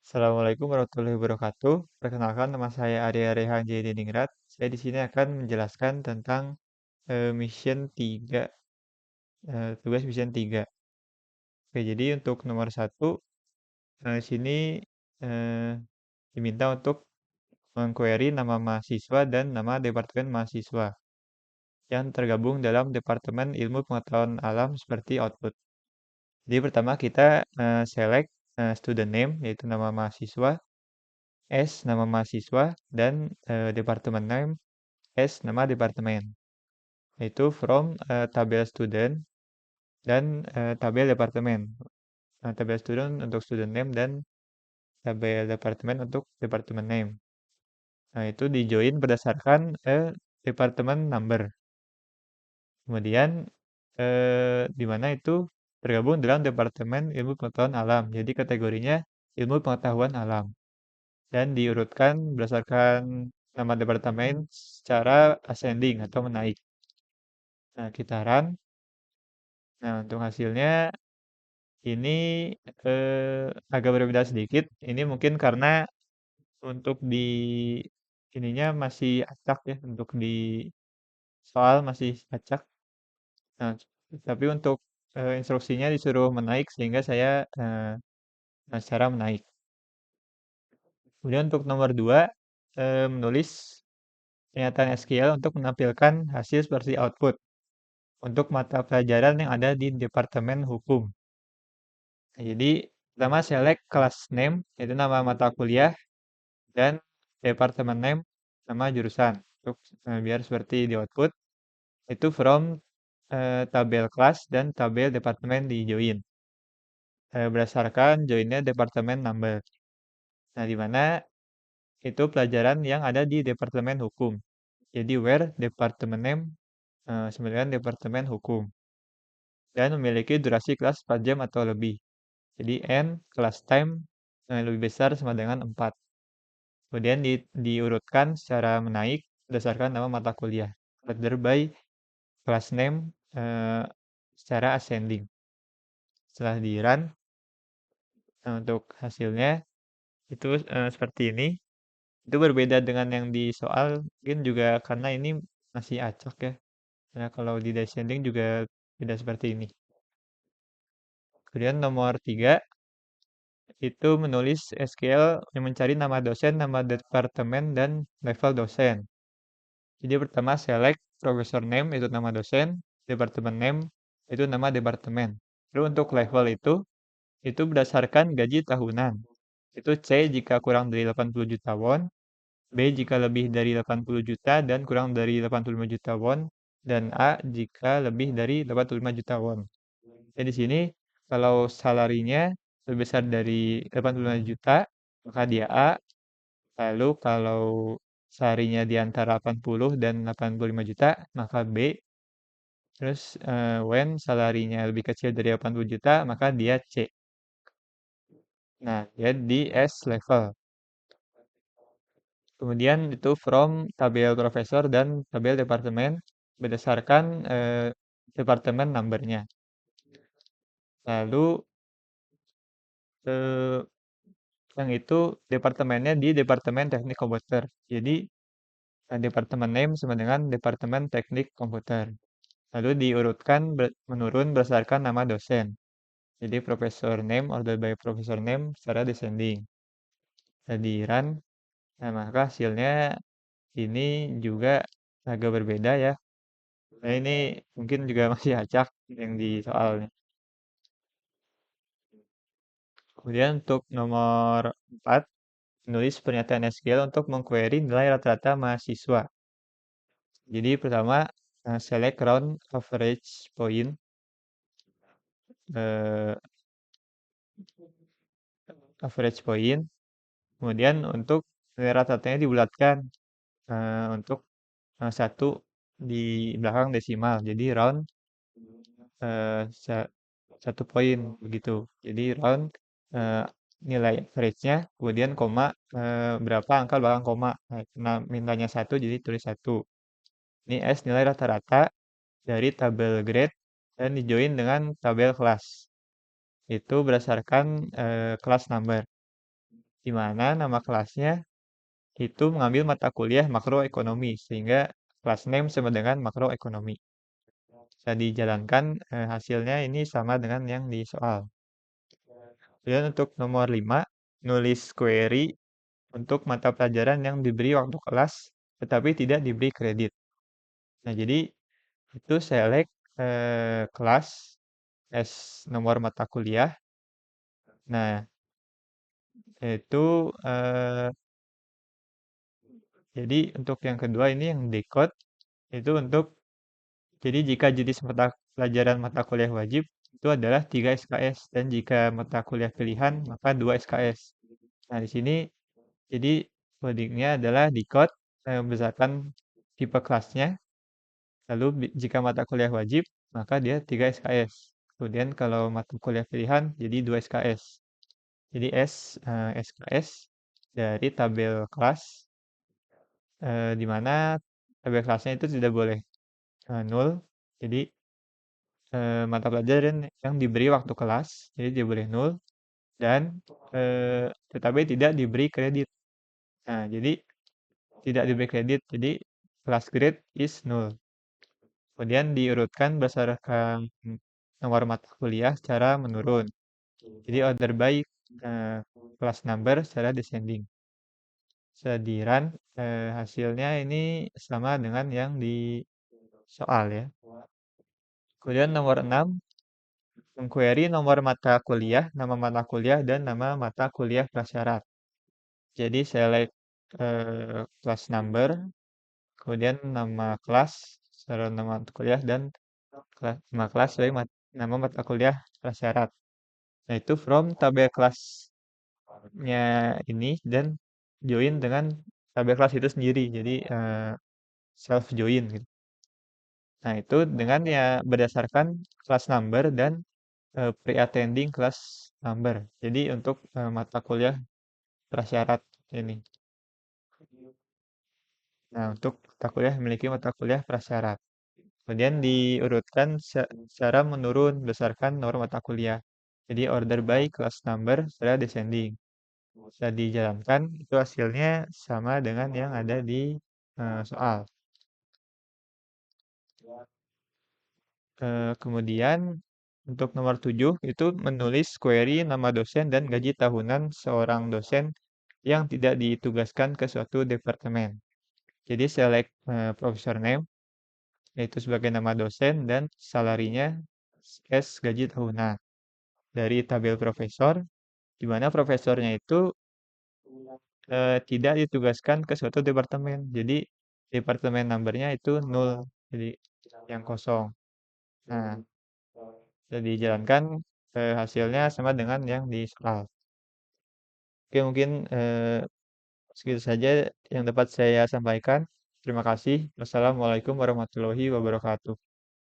Assalamualaikum warahmatullahi wabarakatuh. Perkenalkan, nama saya Arya Rehan Diningrat. Saya di sini akan menjelaskan tentang mission 3, tugas mission 3. Oke, jadi untuk nomor satu, sini eh, diminta untuk mengquery nama mahasiswa dan nama departemen mahasiswa yang tergabung dalam Departemen Ilmu Pengetahuan Alam seperti output. Jadi pertama kita select student name, yaitu nama mahasiswa, nama mahasiswa, dan departemen name, nama departemen. Yaitu from tabel student dan tabel departemen. Nah, tabel student untuk student name dan tabel departemen untuk departemen name. Nah, itu di join berdasarkan departemen number. Kemudian di mana itu tergabung dalam departemen ilmu pengetahuan alam. Jadi kategorinya ilmu pengetahuan alam. Dan diurutkan berdasarkan nama departemen secara ascending atau menaik. Nah, kita run. Nah, untuk hasilnya ini agak berbeda sedikit. Ini mungkin karena untuk di ininya masih acak ya, untuk di soal masih acak. Nah, tapi untuk instruksinya disuruh menaik sehingga saya secara menaik. Kemudian untuk nomor 2, menulis pernyataan SQL untuk menampilkan hasil seperti output untuk mata pelajaran yang ada di Departemen Hukum. Nah, jadi pertama select class name, yaitu nama mata kuliah, dan departemen name, nama jurusan. Untuk biar seperti di output, itu from tabel kelas dan tabel departemen di join. Berdasarkan joinnya departemen number. Nah, di mana itu pelajaran yang ada di departemen hukum. Jadi where departemen name sebenarnya departemen hukum. Dan memiliki durasi kelas 4 jam atau lebih. Jadi n class time lebih besar sama dengan 4. Kemudian diurutkan secara menaik berdasarkan nama mata kuliah. Order by class name secara ascending. Setelah di run, untuk hasilnya itu seperti ini. Itu berbeda dengan yang di soal, mungkin juga karena ini masih acak ya. Nah, kalau di descending juga tidak seperti ini. Kemudian nomor 3, itu menulis SQL yang mencari nama dosen, nama departemen, dan level dosen. Jadi pertama select professor name, itu nama dosen, departemen name, itu nama departemen. Lalu untuk level itu berdasarkan gaji tahunan. Itu C jika kurang dari 80 juta won, B jika lebih dari 80 juta dan kurang dari 85 juta won, dan A jika lebih dari 85 juta won. Jadi di sini kalau salarinya lebih besar dari 85 juta, maka dia A. Lalu kalau salarinya di antara 80 dan 85 juta, maka B. Terus when salarinya lebih kecil dari 80 juta, maka dia C. Nah, dia di S level. Kemudian itu from tabel profesor dan tabel departemen berdasarkan departemen numbernya. Lalu eh, yang itu departemennya di departemen teknik komputer. Jadi departemen name sama dengan departemen teknik komputer. Lalu diurutkan menurun berdasarkan nama dosen. Jadi profesor name order by profesor name secara descending. Jadi run, nah maka hasilnya ini juga agak berbeda ya. Nah ini mungkin juga masih acak yang di soalnya. Kemudian untuk nomor 4, menulis pernyataan SQL untuk mengquery nilai rata-rata mahasiswa. Jadi pertama, select round average point. eh, Average point. Kemudian untuk nilai rata-ratanya dibulatkan untuk satu di belakang desimal. Jadi round eh, sa- 1 poin begitu. Jadi round eh, nilai average-nya, kemudian koma berapa angka belakang koma. Nah, mintanya 1, jadi tulis 1. Ini S nilai rata-rata dari tabel grade dan dijoin dengan tabel kelas. Itu berdasarkan kelas number. di mana nama kelasnya itu mengambil mata kuliah makroekonomi, sehingga kelas name sama dengan makroekonomi. Bisa dijalankan, hasilnya ini sama dengan yang di soal. Kemudian untuk nomor 5, nulis query untuk mata pelajaran yang diberi waktu kelas, tetapi tidak diberi kredit. Nah, jadi itu select kelas as nomor mata kuliah. Nah, itu jadi untuk yang kedua ini yang decode itu untuk jadi jika jenis mata pelajaran mata kuliah wajib itu adalah 3 SKS dan jika mata kuliah pilihan maka 2 SKS. Nah, di sini jadi codingnya adalah decode berdasarkan tipe kelasnya. Lalu jika mata kuliah wajib maka dia 3 SKS. Kemudian kalau mata kuliah pilihan jadi 2 SKS. Jadi SKS dari tabel kelas di mana tabel kelasnya itu tidak boleh nol. Jadi mata pelajaran yang diberi waktu kelas, jadi dia boleh nol dan tetapi tidak diberi kredit. Nah, jadi tidak diberi kredit, jadi class grade is null. Kemudian diurutkan berdasarkan nomor mata kuliah secara menurun. Jadi order by class number secara descending. Sediran hasilnya ini sama dengan yang di soal ya. Kemudian nomor 6, mengquery nomor mata kuliah, nama mata kuliah, dan nama mata kuliah prasyarat. Jadi select class number, kemudian nama kelas, secara nama mata kuliah, dan nama kelas sebagai nama mata kuliah prasyarat. Nah, itu from tabel kelasnya ini dan join dengan tabel kelas itu sendiri. Jadi self join gitu. Nah, itu dengan ya berdasarkan kelas number dan pre-attending kelas number. Jadi untuk mata kuliah prasyarat ini. Nah, untuk mata kuliah memiliki mata kuliah prasyarat. Kemudian diurutkan secara menurun berdasarkan nomor mata kuliah. Jadi order by class number secara descending. Bisa dijalankan, itu hasilnya sama dengan yang ada di soal. Kemudian untuk nomor 7 itu menulis query nama dosen dan gaji tahunan seorang dosen yang tidak ditugaskan ke suatu departemen. Jadi select professor name yaitu sebagai nama dosen dan salarinya as gaji tahunan dari tabel profesor di mana profesornya itu tidak ditugaskan ke suatu departemen. Jadi departemen numbernya itu nol, jadi yang kosong. Nah, jadi dijalankan hasilnya sama dengan yang di soal. Oke, mungkin segitu saja yang dapat saya sampaikan. Terima kasih. Wassalamualaikum warahmatullahi wabarakatuh.